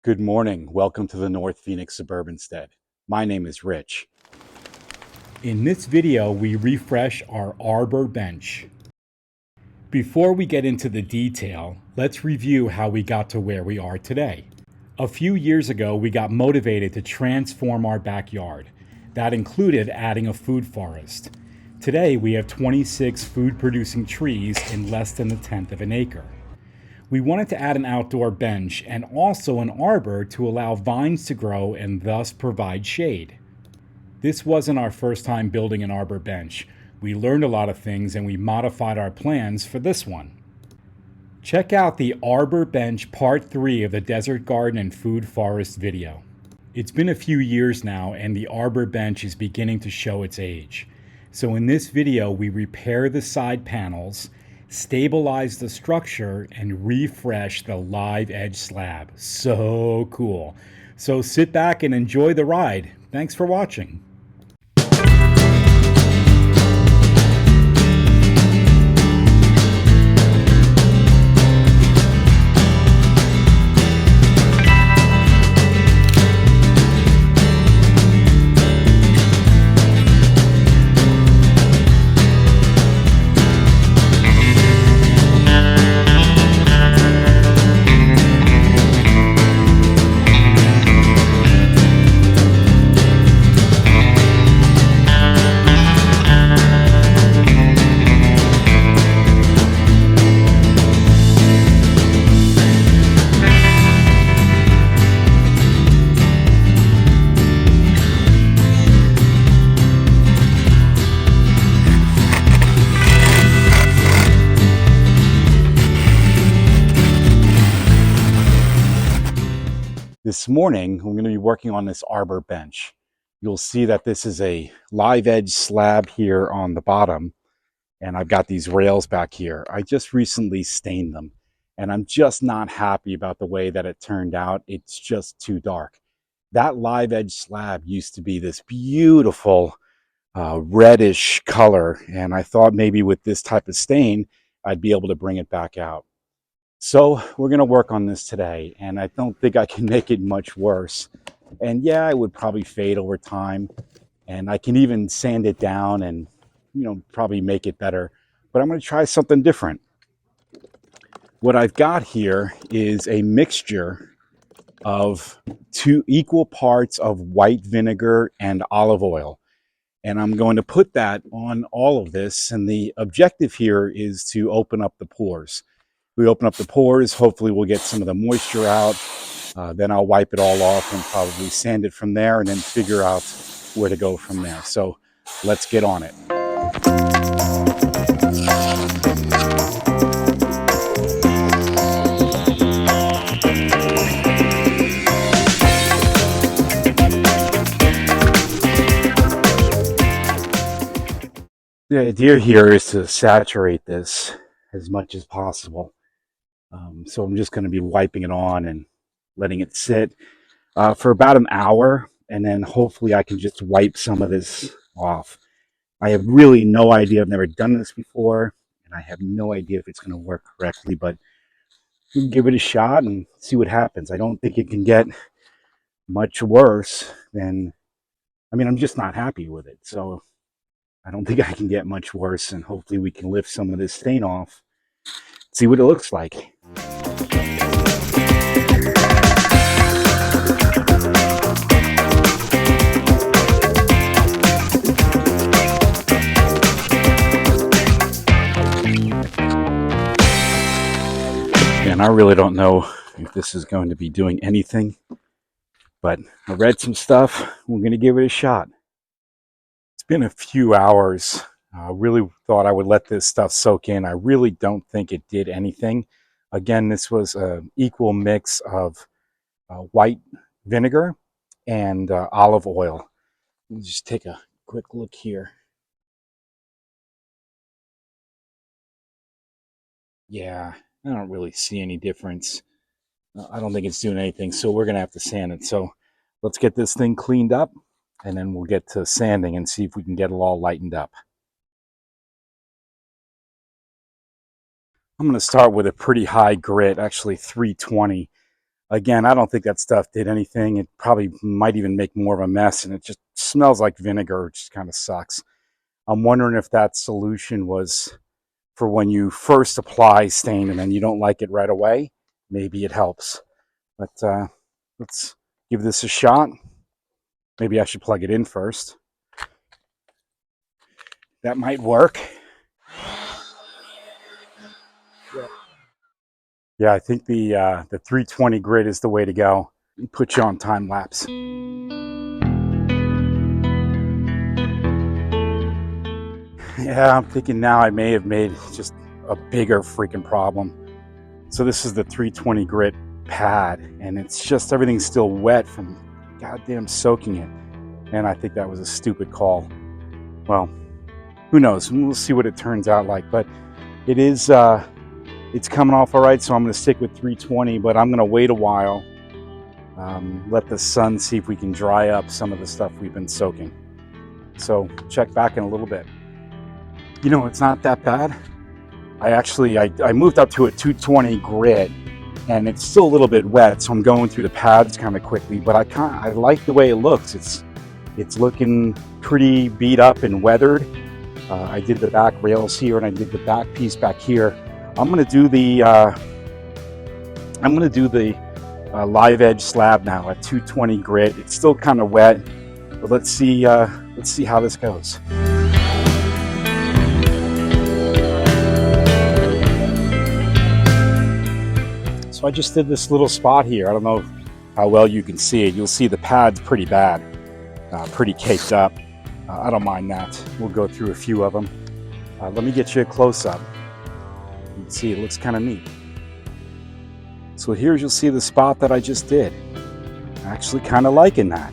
Good morning. Welcome to the North Phoenix Suburbanstead. My name is Rich. In this video, we refresh our Arbor Bench. Before we get into the detail, let's review how we got to where we are today. A few years ago, we got motivated to transform our backyard. That included adding a food forest. Today, we have 26 food-producing trees in less than a tenth of an acre. We wanted to add an outdoor bench and also an arbor to allow vines to grow and thus provide shade. This wasn't our first time building an arbor bench. We learned a lot of things and we modified our plans for this one. Check out the Arbor Bench Part 3 of the Desert Garden and Food Forest video. It's been a few years now and the arbor bench is beginning to show its age. So in this video, we repair the side panels, stabilize the structure, and refresh the live edge slab. So cool. So sit back and enjoy the ride. Thanks for watching. This morning, we're going to be working on this arbor bench. You'll see that this is a live edge slab here on the bottom, and I've got these rails back here. I just recently stained them, and I'm just not happy about the way that it turned out. It's just too dark. That live edge slab used to be this beautiful reddish color, and I thought maybe with this type of stain, I'd be able to bring it back out. So we're going to work on this today, and I don't think I can make it much worse. And yeah, it would probably fade over time, and I can even sand it down and, probably make it better. But I'm going to try something different. What I've got here is a mixture of 2 equal parts of white vinegar and olive oil. And I'm going to put that on all of this, and the objective here is to open up the pores. We open up the pores, hopefully we'll get some of the moisture out. Then I'll wipe it all off and probably sand it from there and then figure out where to go from there. So let's get on it. The idea here is to saturate this as much as possible. So I'm just going to be wiping it on and letting it sit for about an hour, and then hopefully I can just wipe some of this off. I have really no idea. I've never done this before, and I have no idea if it's going to work correctly, but we can give it a shot and see what happens. I don't think it can get much worse than, I'm just not happy with it. So I don't think I can get much worse, and hopefully we can lift some of this stain off, see what it looks like. And I really don't know if this is going to be doing anything, but I read some stuff. We're going to give it a shot. It's been a few hours. I really thought I would let this stuff soak in. I really don't think it did anything. Again, this was an equal mix of white vinegar and olive oil. Let me just take a quick look here. Yeah, I don't really see any difference. I don't think it's doing anything, so we're going to have to sand it. So let's get this thing cleaned up, and then we'll get to sanding and see if we can get it all lightened up. I'm going to start with a pretty high grit, actually 320. Again, I don't think that stuff did anything. It probably might even make more of a mess, and it just smells like vinegar, which just kind of sucks. I'm wondering if that solution was for when you first apply stain and then you don't like it right away. Maybe it helps. But let's give this a shot. Maybe I should plug it in first. That might work. Yeah, I think the 320 grit is the way to go. Put you on time lapse. Yeah, I'm thinking now I may have made just a bigger freaking problem. So this is the 320 grit pad, and it's just everything's still wet from goddamn soaking it. And I think that was a stupid call. Well, who knows? We'll see what it turns out like. But it is, it's coming off all right, so I'm going to stick with 320, but I'm going to wait a while. Let the sun see if we can dry up some of the stuff we've been soaking. So check back in a little bit. You know, it's not that bad. I moved up to a 220 grit, and it's still a little bit wet, so I'm going through the pads kind of quickly, but I like the way it looks. It's looking pretty beat up and weathered. I did the back rails here, and I did the back piece back here. I'm gonna do the live edge slab now at 220 grit. It's still kind of wet, but let's see how this goes. So I just did this little spot here. I don't know how well you can see it. You'll see the pad's pretty bad, pretty caked up. I don't mind that. We'll go through a few of them. Let me get you a close-up. You can see it looks kind of neat. So here you'll see the spot that I just did. I'm actually kind of liking that.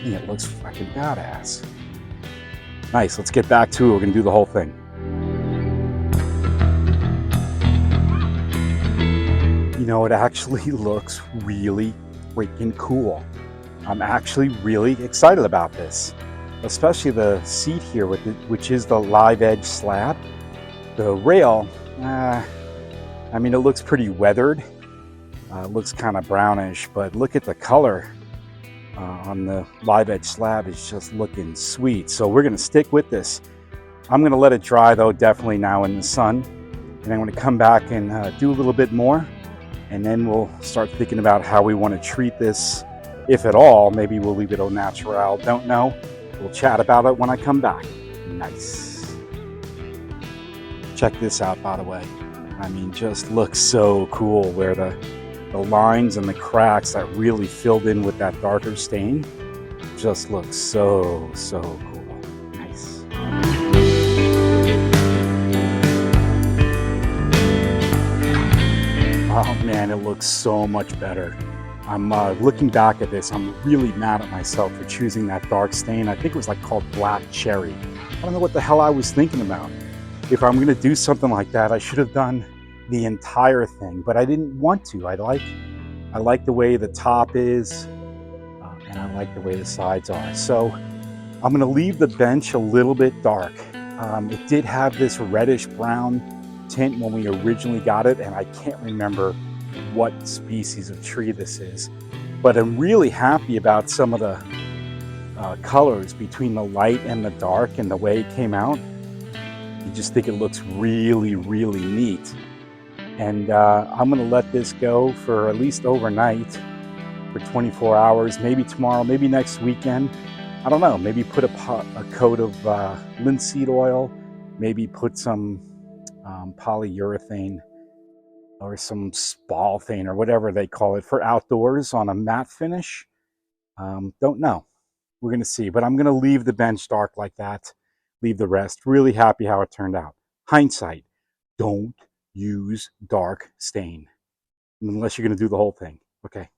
And it looks fucking badass. Nice, let's get back to it. We're gonna do the whole thing. You know, it actually looks really freaking cool. I'm actually really excited about this, especially the seat here, with it, which is the live edge slab. The rail, I mean, it looks pretty weathered. It looks kind of brownish, but look at the color on the live edge slab. It's just looking sweet. So we're gonna stick with this. I'm gonna let it dry though, definitely now in the sun. And I'm gonna come back and do a little bit more. And then we'll start thinking about how we want to treat this, if at all. Maybe we'll leave it au naturel, don't know. We'll chat about it when I come back. Nice. Check this out, by the way. I mean, just looks so cool where the lines and the cracks that really filled in with that darker stain just looks so cool. Nice. Oh man, it looks so much better. I'm looking back at this, I'm really mad at myself for choosing that dark stain. I think it was like called Black Cherry. I don't know what the hell I was thinking about. If I'm gonna do something like that, I should have done the entire thing, but I didn't want to. I like the way the top is, and I like the way the sides are. So I'm gonna leave the bench a little bit dark. It did have this reddish brown tint when we originally got it, and I can't remember what species of tree this is, but I'm really happy about some of the colors between the light and the dark and the way it came out. You just think it looks really neat. And I'm gonna let this go for at least overnight, for 24 hours, maybe tomorrow, maybe next weekend. I don't know, maybe put a coat of linseed oil, maybe put some polyurethane or some spalthane or whatever they call it for outdoors on a matte finish. Don't know. We're going to see. But I'm going to leave the bench dark like that. Leave the rest. Really happy how it turned out. Hindsight. Don't use dark stain unless you're going to do the whole thing. Okay.